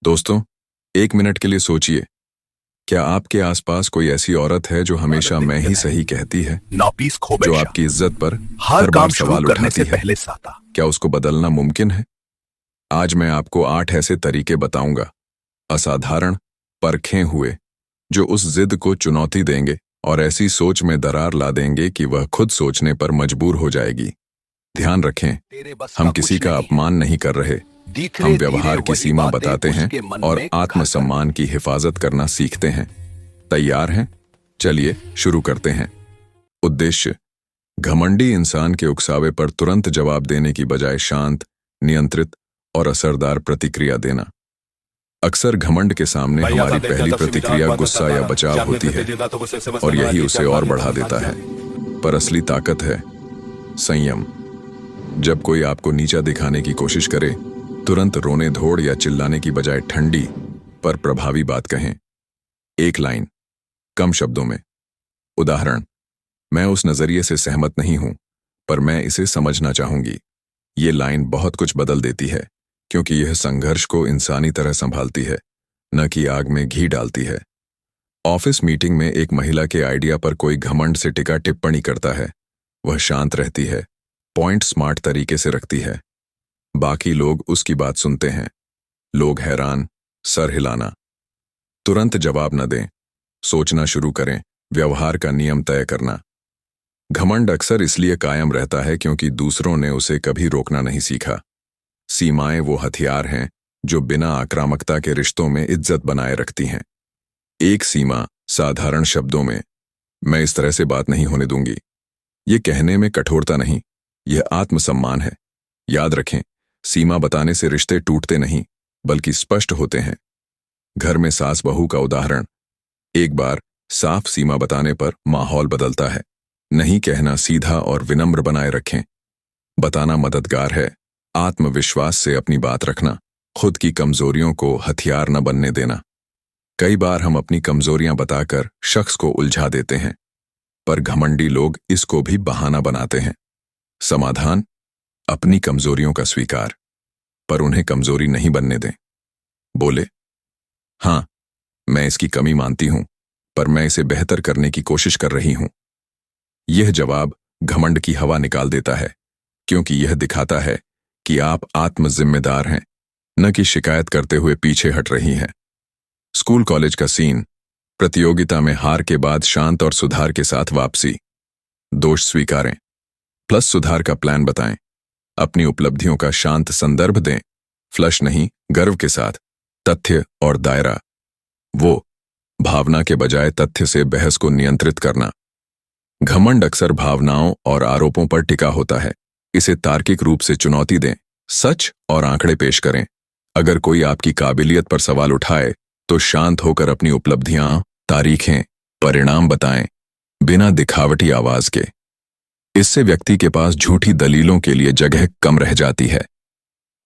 दोस्तों, एक मिनट के लिए सोचिए, क्या आपके आसपास कोई ऐसी औरत है जो हमेशा मैं ही सही कहती है, नापीस जो खोबैशा आपकी इज्जत पर हर हर बार काम शुरू सवाल करने उठाती से है? पहले साता। क्या उसको बदलना मुमकिन है? आज मैं आपको 8 ऐसे तरीके बताऊंगा, असाधारण, परखे हुए, जो उस जिद को चुनौती देंगे और ऐसी सोच में दरार ला देंगे कि वह खुद सोचने पर मजबूर हो जाएगी। ध्यान रखें, तेरे बस हम का किसी कुछ का नहीं है। अपमान नहीं कर रहे, धीरे हम धीरे व्यवहार की वही सीमा बातें बताते हैं उसके मन और में घर आत्मसम्मान की हिफाजत करना सीखते हैं। तैयार हैं? चलिए शुरू करते हैं। उद्देश्य: घमंडी इंसान के उकसावे पर तुरंत जवाब देने की बजाय शांत, नियंत्रित और असरदार प्रतिक्रिया देना। अक्सर घमंड के सामने हमारी पहली प्रतिक्रिया गुस्सा या बचाव होती है और यही उसे और बढ़ा देता है। पर असली ताकत है संयम। जब कोई आपको नीचा दिखाने की कोशिश करे, तुरंत रोने धोड़ या चिल्लाने की बजाय ठंडी पर प्रभावी बात कहें। एक लाइन, कम शब्दों में। उदाहरण: मैं उस नजरिए से सहमत नहीं हूं, पर मैं इसे समझना चाहूंगी। ये लाइन बहुत कुछ बदल देती है, क्योंकि यह संघर्ष को इंसानी तरह संभालती है, न कि आग में घी डालती है। ऑफिस मीटिंग में एक महिला के आइडिया पर कोई घमंड से टिका टिप्पणी करता है। वह शांत रहती है, पॉइंट स्मार्ट तरीके से रखती है। बाकी लोग उसकी बात सुनते हैं। लोग हैरान, सर हिलाना। तुरंत जवाब न दें, सोचना शुरू करें, व्यवहार का नियम तय करना। घमंड अक्सर इसलिए कायम रहता है क्योंकि दूसरों ने उसे कभी रोकना नहीं सीखा। सीमाएं वो हथियार हैं जो बिना आक्रामकता के रिश्तों में इज्जत बनाए रखती हैं। एक सीमा, साधारण शब्दों में, मैं इस तरह से बात नहीं होने दूंगी। ये कहने में कठोरता नहीं, यह आत्मसम्मान है। याद रखें, सीमा बताने से रिश्ते टूटते नहीं, बल्कि स्पष्ट होते हैं। घर में सास बहू का उदाहरण। एक बार साफ सीमा बताने पर माहौल बदलता है। नहीं कहना सीधा और विनम्र बनाए रखें। बताना मददगार है, आत्मविश्वास से अपनी बात रखना, खुद की कमजोरियों को हथियार न बनने देना। कई बार हम अपनी कमजोरियां बताकर शख्स को उलझा देते हैं, पर घमंडी लोग इसको भी बहाना बनाते हैं। समाधान: अपनी कमजोरियों का स्वीकार, पर उन्हें कमजोरी नहीं बनने दें। बोले, हाँ, मैं इसकी कमी मानती हूं, पर मैं इसे बेहतर करने की कोशिश कर रही हूं। यह जवाब घमंड की हवा निकाल देता है, क्योंकि यह दिखाता है कि आप आत्मजिम्मेदार हैं, न कि शिकायत करते हुए पीछे हट रही हैं। स्कूल कॉलेज का सीन। प्रतियोगिता में हार के बाद शांत और सुधार के साथ वापसी। दोष स्वीकारें, प्लस सुधार का प्लान बताएं। अपनी उपलब्धियों का शांत संदर्भ दें, फ्लश नहीं, गर्व के साथ। तथ्य और दायरा। वो भावना के बजाय तथ्य से बहस को नियंत्रित करना। घमंड अक्सर भावनाओं और आरोपों पर टिका होता है। इसे तार्किक रूप से चुनौती दें, सच और आंकड़े पेश करें। अगर कोई आपकी काबिलियत पर सवाल उठाए, तो शांत होकर अपनी उपलब्धियां, तारीखें, परिणाम बताएं, बिना दिखावटी आवाज के। इससे व्यक्ति के पास झूठी दलीलों के लिए जगह कम रह जाती है।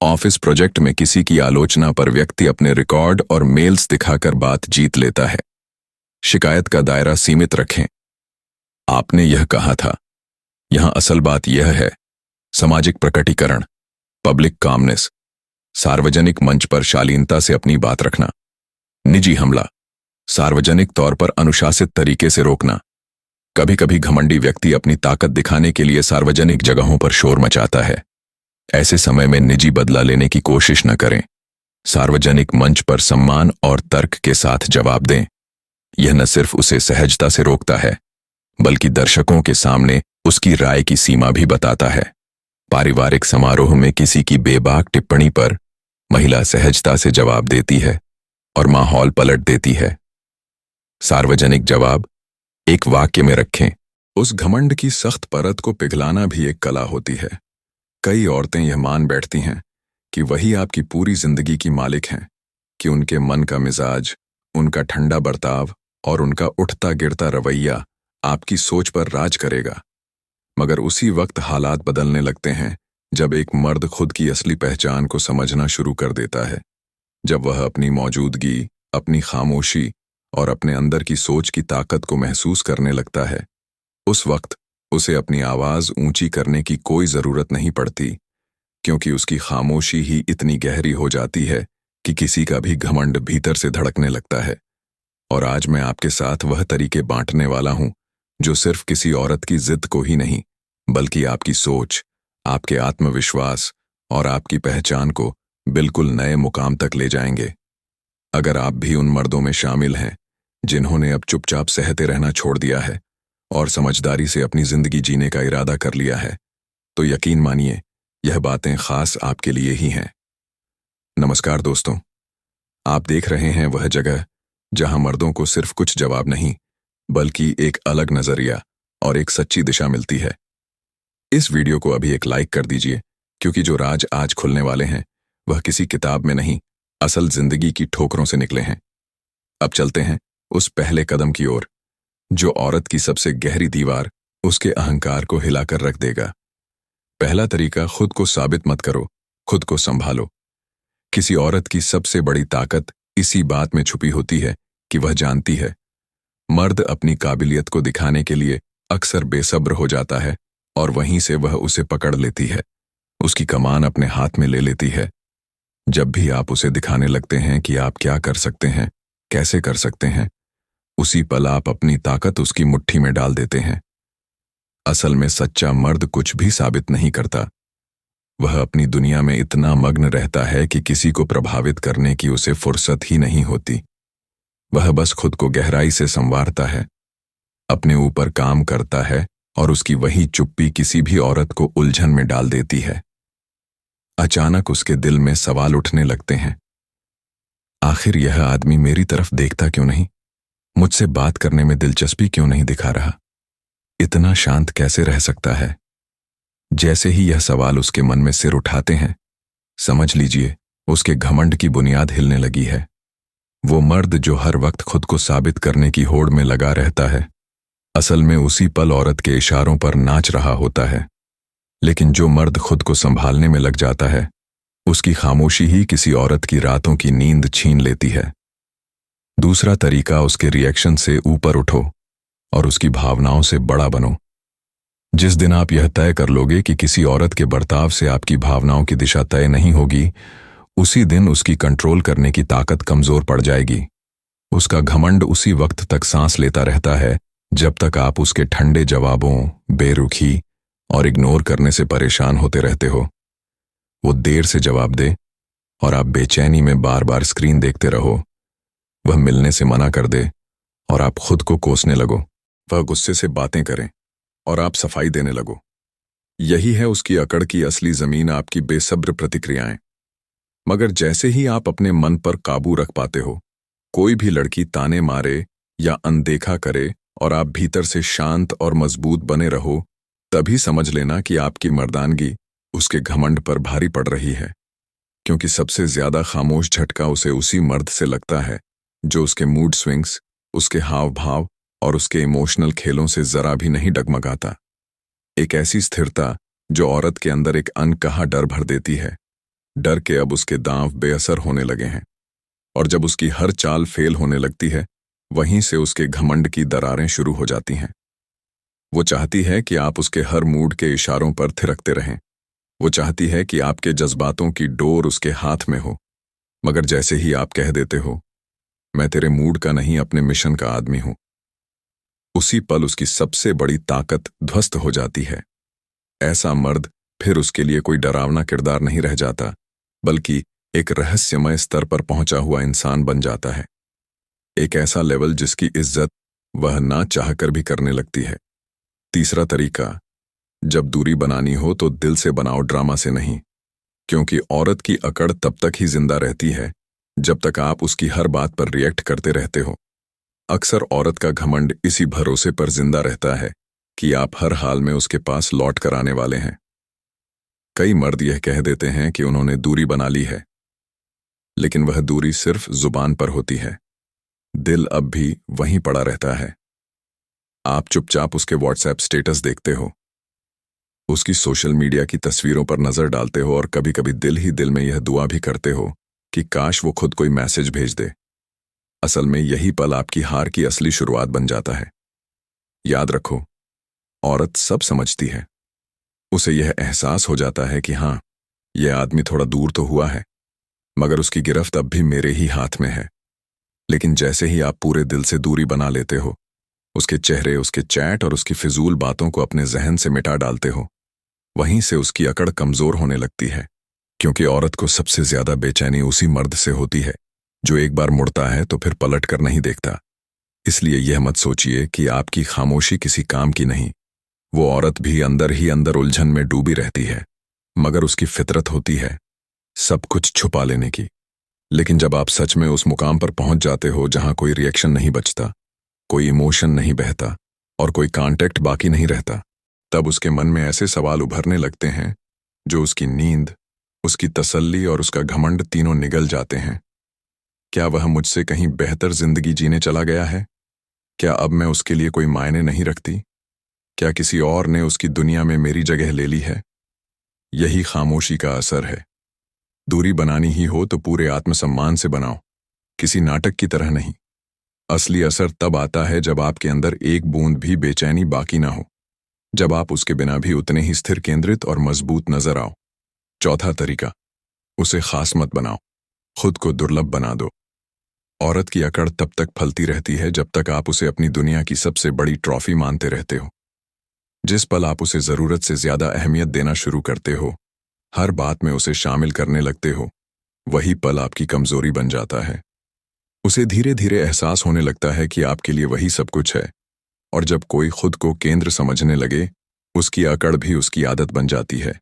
ऑफिस प्रोजेक्ट में किसी की आलोचना पर व्यक्ति अपने रिकॉर्ड और मेल्स दिखाकर बात जीत लेता है। शिकायत का दायरा सीमित रखें। आपने यह कहा था। यहां असल बात यह है। सामाजिक प्रकटीकरण, पब्लिक कामनेस, सार्वजनिक मंच पर शालीनता से अपनी बात रखना। निजी हमला, सार्वजनिक तौर पर अनुशासित तरीके से रोकना। कभी कभी घमंडी व्यक्ति अपनी ताकत दिखाने के लिए सार्वजनिक जगहों पर शोर मचाता है। ऐसे समय में निजी बदला लेने की कोशिश न करें। सार्वजनिक मंच पर सम्मान और तर्क के साथ जवाब दें। यह न सिर्फ उसे सहजता से रोकता है, बल्कि दर्शकों के सामने उसकी राय की सीमा भी बताता है। पारिवारिक समारोह में किसी की बेबाक टिप्पणी पर महिला सहजता से जवाब देती है और माहौल पलट देती है। सार्वजनिक जवाब एक वाक्य में रखें। उस घमंड की सख्त परत को पिघलाना भी एक कला होती है। कई औरतें यह मान बैठती हैं कि वही आपकी पूरी जिंदगी की मालिक हैं, कि उनके मन का मिजाज, उनका ठंडा बर्ताव और उनका उठता गिरता रवैया आपकी सोच पर राज करेगा। मगर उसी वक्त हालात बदलने लगते हैं जब एक मर्द खुद की असली पहचान को समझना शुरू कर देता है। जब वह अपनी मौजूदगी, अपनी खामोशी और अपने अंदर की सोच की ताकत को महसूस करने लगता है, उस वक्त उसे अपनी आवाज ऊंची करने की कोई जरूरत नहीं पड़ती, क्योंकि उसकी खामोशी ही इतनी गहरी हो जाती है कि किसी का भी घमंड भीतर से धड़कने लगता है। और आज मैं आपके साथ वह तरीके बांटने वाला हूं जो सिर्फ किसी औरत की जिद को ही नहीं, बल्कि आपकी सोच, आपके आत्मविश्वास और आपकी पहचान को बिल्कुल नए मुकाम तक ले जाएंगे। अगर आप भी उन मर्दों में शामिल हैं जिन्होंने अब चुपचाप सहते रहना छोड़ दिया है और समझदारी से अपनी जिंदगी जीने का इरादा कर लिया है, तो यकीन मानिए यह बातें खास आपके लिए ही हैं। नमस्कार दोस्तों, आप देख रहे हैं वह जगह जहां मर्दों को सिर्फ कुछ जवाब नहीं, बल्कि एक अलग नजरिया और एक सच्ची दिशा मिलती है। इस वीडियो को अभी एक लाइक कर दीजिए, क्योंकि जो राज आज खुलने वाले हैं वह किसी किताब में नहीं, असल जिंदगी की ठोकरों से निकले हैं। अब चलते हैं उस पहले कदम की ओर जो औरत की सबसे गहरी दीवार, उसके अहंकार को हिलाकर रख देगा। पहला तरीका, खुद को साबित मत करो, खुद को संभालो। किसी औरत की सबसे बड़ी ताकत इसी बात में छुपी होती है कि वह जानती है। मर्द अपनी काबिलियत को दिखाने के लिए अक्सर बेसब्र हो जाता है और वहीं से वह उसे पकड़ लेती है, उसकी कमान अपने हाथ में ले लेती है। जब भी आप उसे दिखाने लगते हैं कि आप क्या कर सकते हैं, कैसे कर सकते हैं, उसी पल आप अपनी ताकत उसकी मुट्ठी में डाल देते हैं। असल में सच्चा मर्द कुछ भी साबित नहीं करता। वह अपनी दुनिया में इतना मग्न रहता है कि किसी को प्रभावित करने की उसे फुर्सत ही नहीं होती। वह बस खुद को गहराई से संवारता है, अपने ऊपर काम करता है, और उसकी वही चुप्पी किसी भी औरत को उलझन में डाल देती है। अचानक उसके दिल में सवाल उठने लगते हैं, आखिर यह आदमी मेरी तरफ देखता क्यों नहीं? मुझसे बात करने में दिलचस्पी क्यों नहीं दिखा रहा? इतना शांत कैसे रह सकता है? जैसे ही यह सवाल उसके मन में सिर उठाते हैं, समझ लीजिए उसके घमंड की बुनियाद हिलने लगी है। वो मर्द जो हर वक्त खुद को साबित करने की होड़ में लगा रहता है, असल में उसी पल औरत के इशारों पर नाच रहा होता है। लेकिन जो मर्द खुद को संभालने में लग जाता है, उसकी खामोशी ही किसी औरत की रातों की नींद छीन लेती है। दूसरा तरीका, उसके रिएक्शन से ऊपर उठो और उसकी भावनाओं से बड़ा बनो। जिस दिन आप यह तय कर लोगे कि किसी औरत के बर्ताव से आपकी भावनाओं की दिशा तय नहीं होगी, उसी दिन उसकी कंट्रोल करने की ताकत कमजोर पड़ जाएगी। उसका घमंड उसी वक्त तक सांस लेता रहता है जब तक आप उसके ठंडे जवाबों, बेरुखी और इग्नोर करने से परेशान होते रहते हो। वो देर से जवाब दे और आप बेचैनी में बार बार स्क्रीन देखते रहो। वह मिलने से मना कर दे और आप खुद को कोसने लगो। वह गुस्से से बातें करें और आप सफाई देने लगो। यही है उसकी अकड़ की असली जमीन, आपकी बेसब्र प्रतिक्रियाएं। मगर जैसे ही आप अपने मन पर काबू रख पाते हो, कोई भी लड़की ताने मारे या अनदेखा करे और आप भीतर से शांत और मजबूत बने रहो, तभी समझ लेना कि आपकी मर्दानगी उसके घमंड पर भारी पड़ रही है। क्योंकि सबसे ज्यादा खामोश झटका उसे उसी मर्द से लगता है जो उसके मूड स्विंग्स, उसके हाव भाव और उसके इमोशनल खेलों से जरा भी नहीं डगमगाता। एक ऐसी स्थिरता जो औरत के अंदर एक अनकहा डर भर देती है, डर के अब उसके दांव बेअसर होने लगे हैं। और जब उसकी हर चाल फेल होने लगती है, वहीं से उसके घमंड की दरारें शुरू हो जाती हैं। वो चाहती है कि आप उसके हर मूड के इशारों पर थिरकते रहें। वो चाहती है कि आपके जज्बातों की डोर उसके हाथ में हो। मगर जैसे ही आप कह देते हो, मैं तेरे मूड का नहीं, अपने मिशन का आदमी हूं, उसी पल उसकी सबसे बड़ी ताकत ध्वस्त हो जाती है। ऐसा मर्द फिर उसके लिए कोई डरावना किरदार नहीं रह जाता, बल्कि एक रहस्यमय स्तर पर पहुंचा हुआ इंसान बन जाता है। एक ऐसा लेवल जिसकी इज्जत वह ना चाहकर भी करने लगती है। तीसरा तरीका, जब दूरी बनानी हो तो दिल से बनाओ, ड्रामा से नहीं। क्योंकि औरत की अकड़ तब तक ही जिंदा रहती है जब तक आप उसकी हर बात पर रिएक्ट करते रहते हो। अक्सर औरत का घमंड इसी भरोसे पर जिंदा रहता है कि आप हर हाल में उसके पास लौट कर आने वाले हैं। कई मर्द यह कह देते हैं कि उन्होंने दूरी बना ली है, लेकिन वह दूरी सिर्फ जुबान पर होती है। दिल अब भी वहीं पड़ा रहता है। आप चुपचाप उसके व्हाट्सएप स्टेटस देखते हो, उसकी सोशल मीडिया की तस्वीरों पर नजर डालते हो और कभी कभी दिल ही दिल में यह दुआ भी करते हो कि काश वो खुद कोई मैसेज भेज दे। असल में यही पल आपकी हार की असली शुरुआत बन जाता है। याद रखो, औरत सब समझती है। उसे यह एहसास हो जाता है कि हाँ, यह आदमी थोड़ा दूर तो हुआ है, मगर उसकी गिरफ्त अब भी मेरे ही हाथ में है। लेकिन जैसे ही आप पूरे दिल से दूरी बना लेते हो, उसके चेहरे, उसके चैट और उसकी फिजूल बातों को अपने जहन से मिटा डालते हो, वहीं से उसकी अकड़ कमजोर होने लगती है। क्योंकि औरत को सबसे ज्यादा बेचैनी उसी मर्द से होती है जो एक बार मुड़ता है तो फिर पलट कर नहीं देखता। इसलिए यह मत सोचिए कि आपकी खामोशी किसी काम की नहीं। वो औरत भी अंदर ही अंदर उलझन में डूबी रहती है, मगर उसकी फितरत होती है सब कुछ छुपा लेने की। लेकिन जब आप सच में उस मुकाम पर पहुंच जाते हो जहां कोई रिएक्शन नहीं बचता, कोई इमोशन नहीं बहता और कोई कांटेक्ट बाकी नहीं रहता, तब उसके मन में ऐसे सवाल उभरने लगते हैं जो उसकी नींद, उसकी तसल्ली और उसका घमंड तीनों निगल जाते हैं। क्या वह मुझसे कहीं बेहतर जिंदगी जीने चला गया है? क्या अब मैं उसके लिए कोई मायने नहीं रखती? क्या किसी और ने उसकी दुनिया में मेरी जगह ले ली है? यही खामोशी का असर है। दूरी बनानी ही हो तो पूरे आत्मसम्मान से बनाओ, किसी नाटक की तरह नहीं। असली असर तब आता है जब आपके अंदर एक बूंद भी बेचैनी बाकी ना हो, जब आप उसके बिना भी उतने ही स्थिर, केंद्रित और मजबूत नजर आओ। चौथा तरीका, उसे खास मत बनाओ, खुद को दुर्लभ बना दो। औरत की अकड़ तब तक फलती रहती है जब तक आप उसे अपनी दुनिया की सबसे बड़ी ट्रॉफी मानते रहते हो। जिस पल आप उसे जरूरत से ज्यादा अहमियत देना शुरू करते हो, हर बात में उसे शामिल करने लगते हो, वही पल आपकी कमजोरी बन जाता है। उसे धीरे धीरे एहसास होने लगता है कि आपके लिए वही सब कुछ है, और जब कोई खुद को केंद्र समझने लगे, उसकी अकड़ भी उसकी आदत बन जाती है।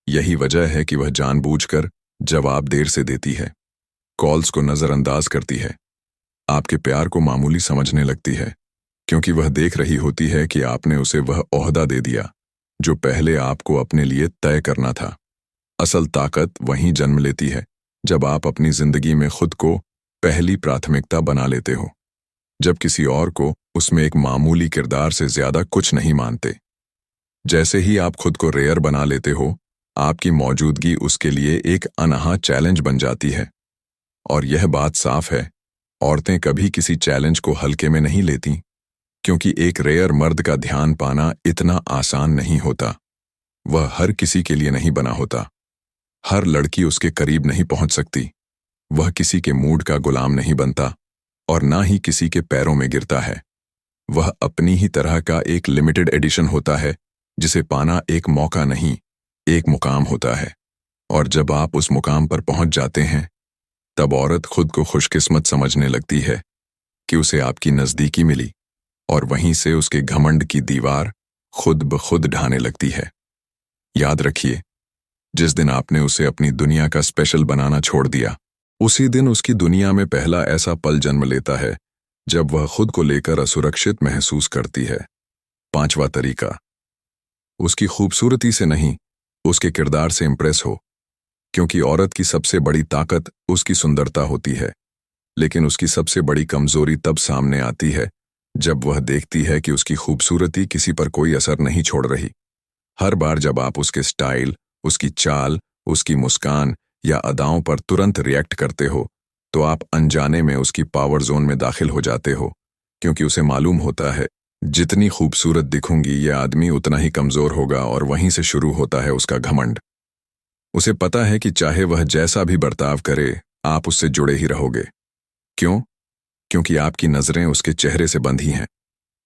यही वजह है कि वह जानबूझकर जवाब देर से देती है, कॉल्स को नजरअंदाज करती है, आपके प्यार को मामूली समझने लगती है, क्योंकि वह देख रही होती है कि आपने उसे वह ओहदा दे दिया जो पहले आपको अपने लिए तय करना था। असल ताकत वहीं जन्म लेती है जब आप अपनी जिंदगी में खुद को पहली प्राथमिकता बना लेते हो, जब किसी और को उसमें एक मामूली किरदार से ज्यादा कुछ नहीं मानते। जैसे ही आप खुद को रेयर बना लेते हो, आपकी मौजूदगी उसके लिए एक अनहा चैलेंज बन जाती है। और यह बात साफ है, औरतें कभी किसी चैलेंज को हल्के में नहीं लेती, क्योंकि एक रेयर मर्द का ध्यान पाना इतना आसान नहीं होता। वह हर किसी के लिए नहीं बना होता। हर लड़की उसके करीब नहीं पहुंच सकती। वह किसी के मूड का गुलाम नहीं बनता और ना ही किसी के पैरों में गिरता है। वह अपनी ही तरह का एक लिमिटेड एडिशन होता है, जिसे पाना एक मौका नहीं, एक मुकाम होता है। और जब आप उस मुकाम पर पहुंच जाते हैं, तब औरत खुद को खुशकिस्मत समझने लगती है कि उसे आपकी नजदीकी मिली, और वहीं से उसके घमंड की दीवार खुद ब खुद ढाने लगती है। याद रखिए, जिस दिन आपने उसे अपनी दुनिया का स्पेशल बनाना छोड़ दिया, उसी दिन उसकी दुनिया में पहला ऐसा पल जन्म लेता है जब वह खुद को लेकर असुरक्षित महसूस करती है। पांचवा तरीका, उसकी खूबसूरती से नहीं, उसके किरदार से इंप्रेस हो, क्योंकि औरत की सबसे बड़ी ताकत उसकी सुंदरता होती है, लेकिन उसकी सबसे बड़ी कमजोरी तब सामने आती है जब वह देखती है कि उसकी खूबसूरती किसी पर कोई असर नहीं छोड़ रही। हर बार जब आप उसके स्टाइल, उसकी चाल, उसकी मुस्कान या अदाओं पर तुरंत रिएक्ट करते हो, तो आप अनजाने में उसकी पावर जोन में दाखिल हो जाते हो, क्योंकि उसे मालूम होता है जितनी खूबसूरत दिखूंगी यह आदमी उतना ही कमजोर होगा, और वहीं से शुरू होता है उसका घमंड। उसे पता है कि चाहे वह जैसा भी बर्ताव करे, आप उससे जुड़े ही रहोगे। क्यों? क्योंकि आपकी नजरें उसके चेहरे से बंधी हैं,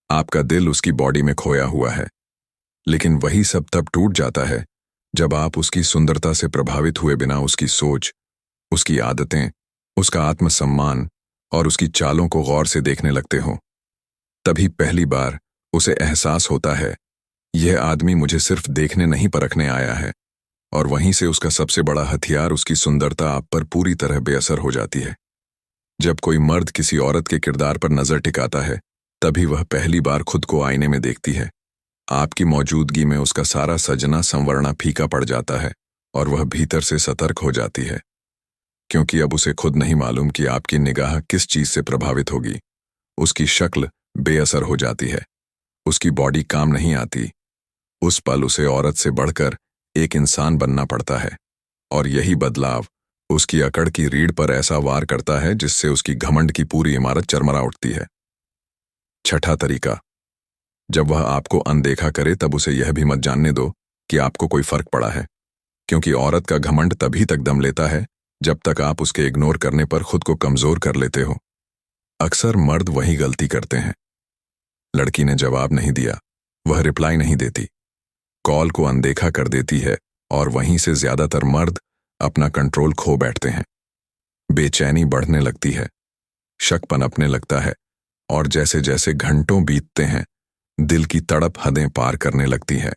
आपका दिल उसकी बॉडी में खोया हुआ है। लेकिन वही सब तब टूट जाता है जब आप उसकी सुंदरता से प्रभावित हुए बिना उसकी सोच, उसकी आदतें, उसका आत्मसम्मान और उसकी चालों को गौर से देखने लगते हो। तभी पहली बार उसे एहसास होता है, यह आदमी मुझे सिर्फ देखने नहीं परखने आया है। और वहीं से उसका सबसे बड़ा हथियार, उसकी सुंदरता, आप पर पूरी तरह बेअसर हो जाती है। जब कोई मर्द किसी औरत के किरदार पर नजर टिकाता है, तभी वह पहली बार खुद को आईने में देखती है। आपकी मौजूदगी में उसका सारा सजना संवरना फीका पड़ जाता है और वह भीतर से सतर्क हो जाती है, क्योंकि अब उसे खुद नहीं मालूम कि आपकी निगाह किस चीज से प्रभावित होगी। उसकी शक्ल बेअसर हो जाती है, उसकी बॉडी काम नहीं आती। उस पल उसे औरत से बढ़कर एक इंसान बनना पड़ता है, और यही बदलाव उसकी अकड़ की रीढ़ पर ऐसा वार करता है जिससे उसकी घमंड की पूरी इमारत चरमरा उठती है। छठा तरीका, जब वह आपको अनदेखा करे तब उसे यह भी मत जानने दो कि आपको कोई फर्क पड़ा है, क्योंकि औरत का घमंड तभी तक दम लेता है जब तक आप उसके इग्नोर करने पर खुद को कमजोर कर लेते हो। अक्सर मर्द वही गलती करते हैं। लड़की ने जवाब नहीं दिया, वह रिप्लाई नहीं देती, कॉल को अनदेखा कर देती है, और वहीं से ज्यादातर मर्द अपना कंट्रोल खो बैठते हैं। बेचैनी बढ़ने लगती है, शक पनपने लगता है, और जैसे जैसे घंटों बीतते हैं दिल की तड़प हदें पार करने लगती है।